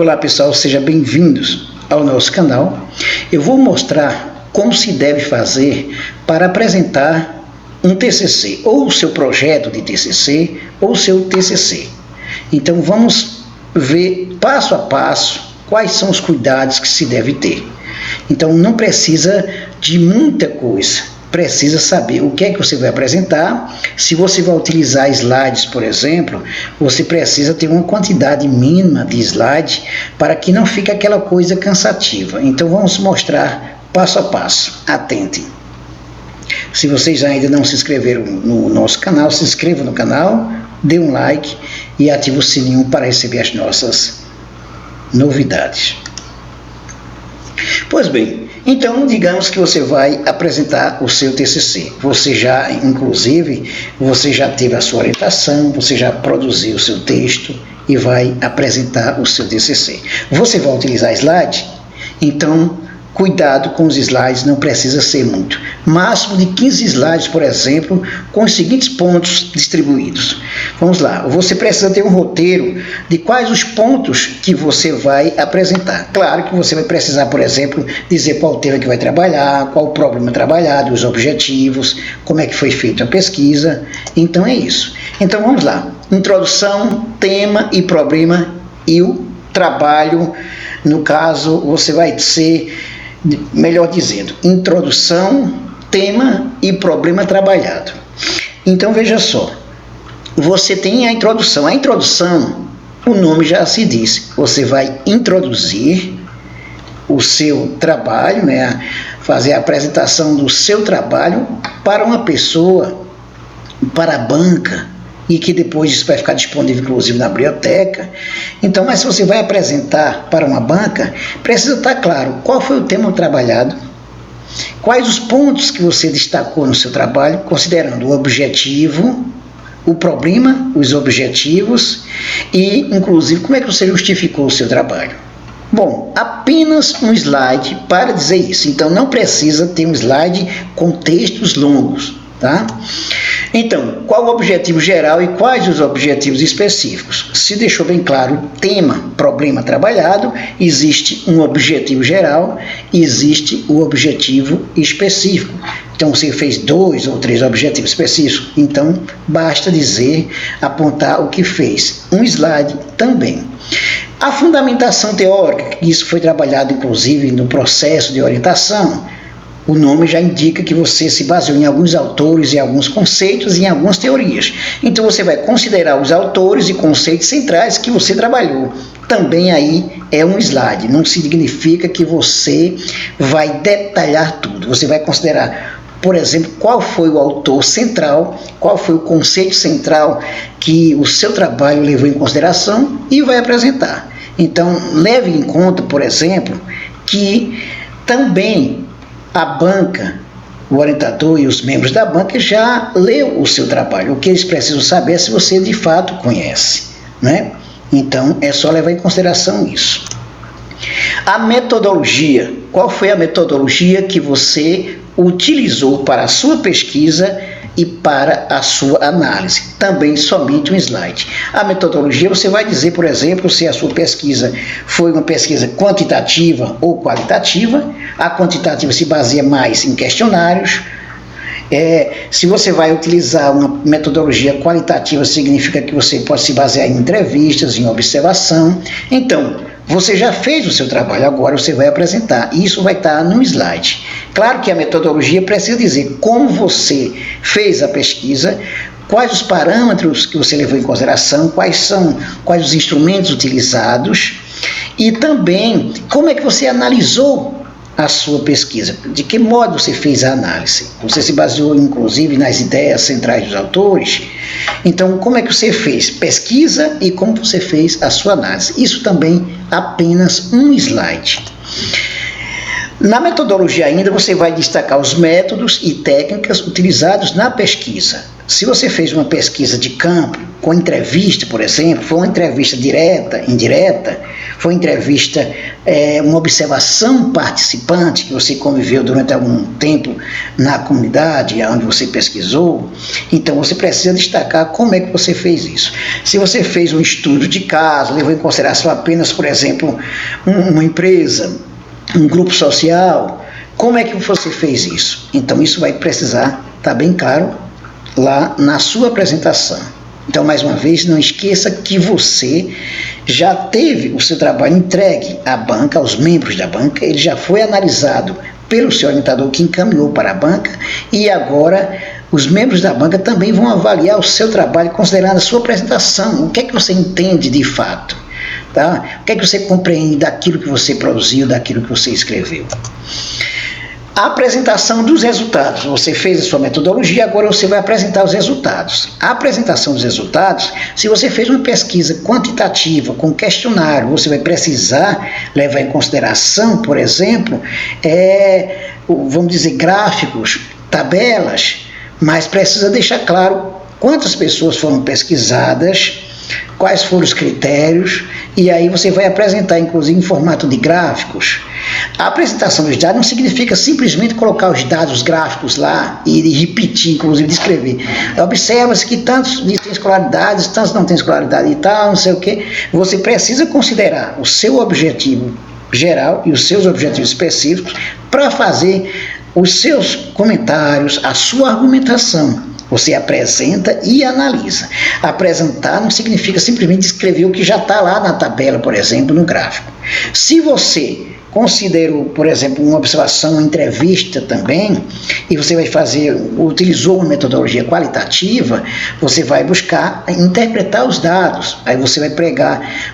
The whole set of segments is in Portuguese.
Olá pessoal, sejam bem-vindos ao nosso canal. Eu vou mostrar como se deve fazer para apresentar um TCC, ou o seu projeto de TCC, ou o seu TCC. Então vamos ver passo a passo quais são os cuidados que se deve ter. Então não precisa de muita coisa. Precisa saber o que é que você vai apresentar. Se você vai utilizar slides, por exemplo, você precisa ter uma quantidade mínima de slides para que não fique aquela coisa cansativa. Então vamos mostrar passo a passo. Atentem. Se vocês ainda não se inscreveram no nosso canal, se inscreva no canal, dê um like e ative o sininho para receber as nossas novidades. Pois bem, então digamos que você vai apresentar o seu TCC. Você já, inclusive, você já teve a sua orientação, você já produziu o seu texto e vai apresentar o seu TCC. Você vai utilizar slide? Então, cuidado com os slides, não precisa ser muito. Máximo de 15 slides, por exemplo, com os seguintes pontos distribuídos. Vamos lá, você precisa ter um roteiro de quais os pontos que você vai apresentar. Claro que você vai precisar, por exemplo, dizer qual tema que vai trabalhar, qual o problema trabalhado, os objetivos, como é que foi feita a pesquisa. Então é isso. Então vamos lá, introdução, tema e problema e o trabalho. No caso, você vai ser, melhor dizendo, introdução, tema e problema trabalhado. Então veja só, você tem a introdução. A introdução, o nome já se diz, você vai introduzir o seu trabalho, né, fazer a apresentação do seu trabalho para uma pessoa, para a banca, e que depois isso vai ficar disponível, inclusive, na biblioteca. Então, mas se você vai apresentar para uma banca, precisa estar claro qual foi o tema trabalhado, quais os pontos que você destacou no seu trabalho, considerando o objetivo, o problema, os objetivos e, inclusive, como é que você justificou o seu trabalho. Bom, apenas um slide para dizer isso. Então, não precisa ter um slide com textos longos, tá? Então, qual o objetivo geral e quais os objetivos específicos? Se deixou bem claro, tema, problema trabalhado, existe um objetivo geral e existe o objetivo específico. Então, você fez 2 ou 3 objetivos específicos, então basta dizer, apontar o que fez. Um slide também. A fundamentação teórica, isso foi trabalhado inclusive no processo de orientação. O nome já indica que você se baseou em alguns autores, em alguns conceitos e em algumas teorias. Então você vai considerar os autores e conceitos centrais que você trabalhou. Também aí é um slide, não significa que você vai detalhar tudo. Você vai considerar, por exemplo, qual foi o autor central, qual foi o conceito central que o seu trabalho levou em consideração e vai apresentar. Então leve em conta, por exemplo, que também a banca, o orientador e os membros da banca já leu o seu trabalho. O que eles precisam saber é se você de fato conhece, né? Então é só levar em consideração isso. A metodologia. Qual foi a metodologia que você utilizou para a sua pesquisa e para a sua análise? Também somente um slide. A metodologia, você vai dizer, por exemplo, se a sua pesquisa foi uma pesquisa quantitativa ou qualitativa. A quantitativa se baseia mais em questionários. Se você vai utilizar uma metodologia qualitativa, significa que você pode se basear em entrevistas, em observação. Então, você já fez o seu trabalho, agora você vai apresentar. Isso vai estar no slide. Claro que a metodologia precisa dizer como você fez a pesquisa, quais os parâmetros que você levou em consideração, quais os instrumentos utilizados e também como é que você analisou a sua pesquisa, de que modo você fez a análise. Você se baseou, inclusive, nas ideias centrais dos autores. Então, como é que você fez pesquisa e como você fez a sua análise. Isso também apenas um slide. Na metodologia ainda, você vai destacar os métodos e técnicas utilizados na pesquisa. Se você fez uma pesquisa de campo, com entrevista, por exemplo, foi uma entrevista direta, indireta, foi entrevista, uma observação participante, que você conviveu durante algum tempo na comunidade onde você pesquisou, então você precisa destacar como é que você fez isso. Se você fez um estudo de caso, levou em consideração apenas, por exemplo, uma empresa, um grupo social, como é que você fez isso? Então isso vai precisar estar bem claro lá na sua apresentação. Então, mais uma vez, não esqueça que você já teve o seu trabalho entregue à banca, aos membros da banca, ele já foi analisado pelo seu orientador que encaminhou para a banca, e agora os membros da banca também vão avaliar o seu trabalho considerando a sua apresentação. O que é que você entende de fato? Tá? O que é que você compreende daquilo que você produziu, daquilo que você escreveu? A apresentação dos resultados. Você fez a sua metodologia, agora você vai apresentar os resultados. A apresentação dos resultados, se você fez uma pesquisa quantitativa com questionário, você vai precisar levar em consideração, por exemplo, vamos dizer, gráficos, tabelas, mas precisa deixar claro quantas pessoas foram pesquisadas, quais foram os critérios, e aí você vai apresentar, inclusive, em formato de gráficos. A apresentação dos dados não significa simplesmente colocar os dados gráficos lá e repetir, inclusive, descrever. Observa-se que tantos têm escolaridades, tantos não têm escolaridade e tal, não sei o quê. Você precisa considerar o seu objetivo geral e os seus objetivos específicos para fazer os seus comentários, a sua argumentação. Você apresenta e analisa. Apresentar não significa simplesmente escrever o que já está lá na tabela, por exemplo, no gráfico. Se você considerou, por exemplo, uma observação, uma entrevista também, e você vai utilizou uma metodologia qualitativa, você vai buscar interpretar os dados. Aí você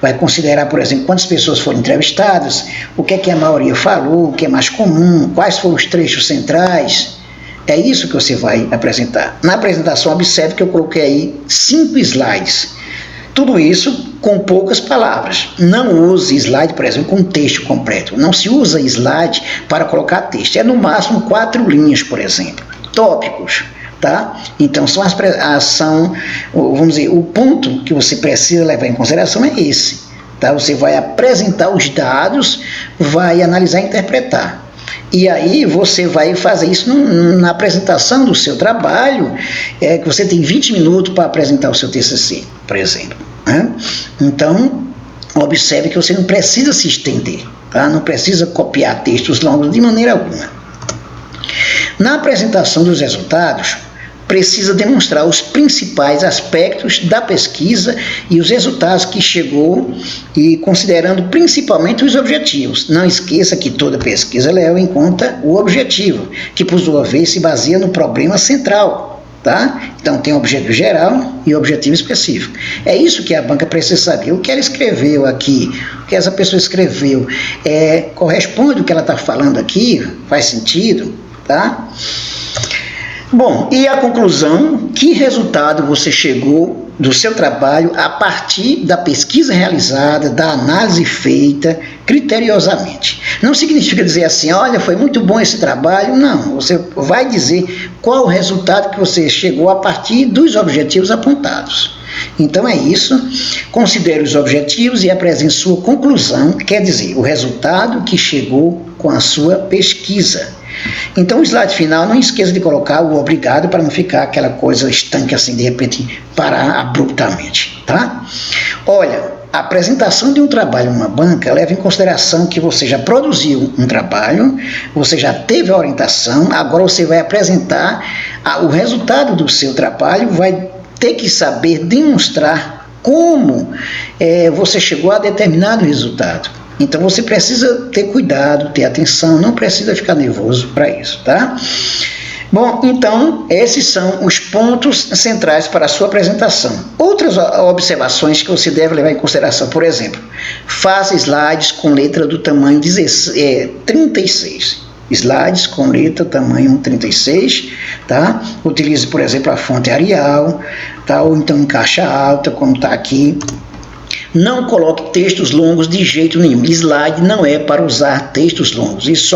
vai considerar, por exemplo, quantas pessoas foram entrevistadas, o que é que a maioria falou, o que é mais comum, quais foram os trechos centrais. É isso que você vai apresentar. Na apresentação, observe que eu coloquei aí 5 slides. Tudo isso com poucas palavras. Não use slide, por exemplo, com texto completo. Não se usa slide para colocar texto. É no máximo 4 linhas, por exemplo. Tópicos, tá? Então, vamos dizer, o ponto que você precisa levar em consideração é esse. Tá? Você vai apresentar os dados, vai analisar e interpretar. E aí você vai fazer isso na apresentação do seu trabalho, que você tem 20 minutos para apresentar o seu TCC, por exemplo. Né? Então, observe que você não precisa se estender, tá? Não precisa copiar textos longos de maneira alguma. Na apresentação dos resultados, precisa demonstrar os principais aspectos da pesquisa e os resultados que chegou, e considerando principalmente os objetivos. Não esqueça que toda pesquisa leva em conta o objetivo, que por sua vez se baseia no problema central. Tá? Então tem objetivo geral e objetivo específico. É isso que a banca precisa saber. O que ela escreveu aqui, o que essa pessoa escreveu, corresponde ao que ela está falando aqui? Faz sentido? Tá? Bom, e a conclusão, que resultado você chegou do seu trabalho a partir da pesquisa realizada, da análise feita criteriosamente. Não significa dizer assim, olha, foi muito bom esse trabalho, não. Você vai dizer qual o resultado que você chegou a partir dos objetivos apontados. Então é isso, considere os objetivos e apresente sua conclusão, quer dizer, o resultado que chegou com a sua pesquisa. Então o slide final, não esqueça de colocar o obrigado para não ficar aquela coisa estanque assim, de repente parar abruptamente, tá? Olha, a apresentação de um trabalho em uma banca leva em consideração que você já produziu um trabalho, você já teve a orientação, agora você vai apresentar o resultado do seu trabalho, vai ter que saber demonstrar como você chegou a determinado resultado. Então você precisa ter cuidado, ter atenção, não precisa ficar nervoso para isso, tá? Bom, então esses são os pontos centrais para a sua apresentação. Outras observações que você deve levar em consideração, por exemplo, faça slides com letra do tamanho 36. Slides com letra tamanho 36, tá? Utilize, por exemplo, a fonte Arial, tá? Ou então em caixa alta, como está aqui. Não coloque textos longos de jeito nenhum. Slide não é para usar textos longos, isso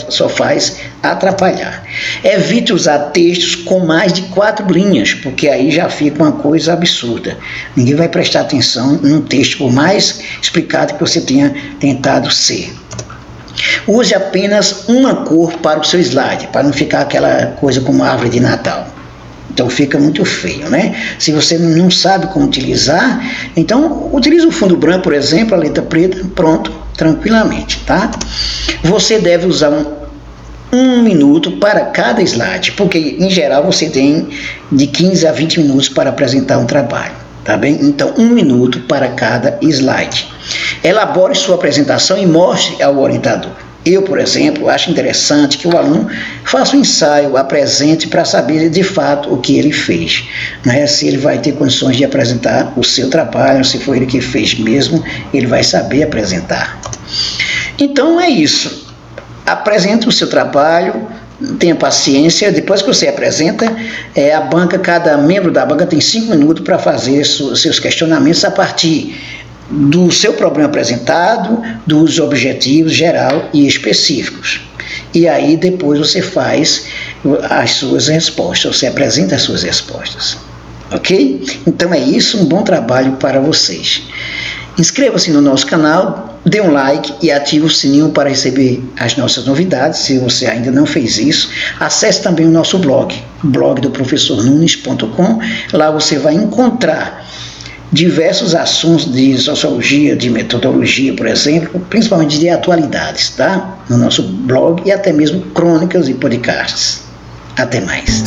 só faz atrapalhar. Evite usar textos com mais de 4 linhas, porque aí já fica uma coisa absurda. Ninguém vai prestar atenção num texto, por mais explicado que você tenha tentado ser. Use apenas uma cor para o seu slide, para não ficar aquela coisa como árvore de Natal. Então fica muito feio, né? Se você não sabe como utilizar, então utilize o fundo branco, por exemplo, a letra preta, pronto, tranquilamente, tá? Você deve usar um minuto para cada slide, porque em geral você tem de 15 a 20 minutos para apresentar um trabalho, tá bem? Então 1 minuto para cada slide. Elabore sua apresentação e mostre ao orientador. Eu, por exemplo, acho interessante que o aluno faça um ensaio, apresente para saber de fato o que ele fez, né? Se ele vai ter condições de apresentar o seu trabalho, se foi ele que fez mesmo, ele vai saber apresentar. Então é isso. Apresente o seu trabalho, tenha paciência. Depois que você apresenta, cada membro da banca tem 5 minutos para fazer seus questionamentos a partir do seu problema apresentado, dos objetivos geral e específicos. E aí depois você faz as suas respostas, você apresenta as suas respostas. Ok? Então é isso, um bom trabalho para vocês. Inscreva-se no nosso canal, dê um like e ative o sininho para receber as nossas novidades, se você ainda não fez isso. Acesse também o nosso blog do professornunes.com. Lá você vai encontrar diversos assuntos de sociologia, de metodologia, por exemplo, principalmente de atualidades, tá? No nosso blog, e até mesmo crônicas e podcasts. Até mais.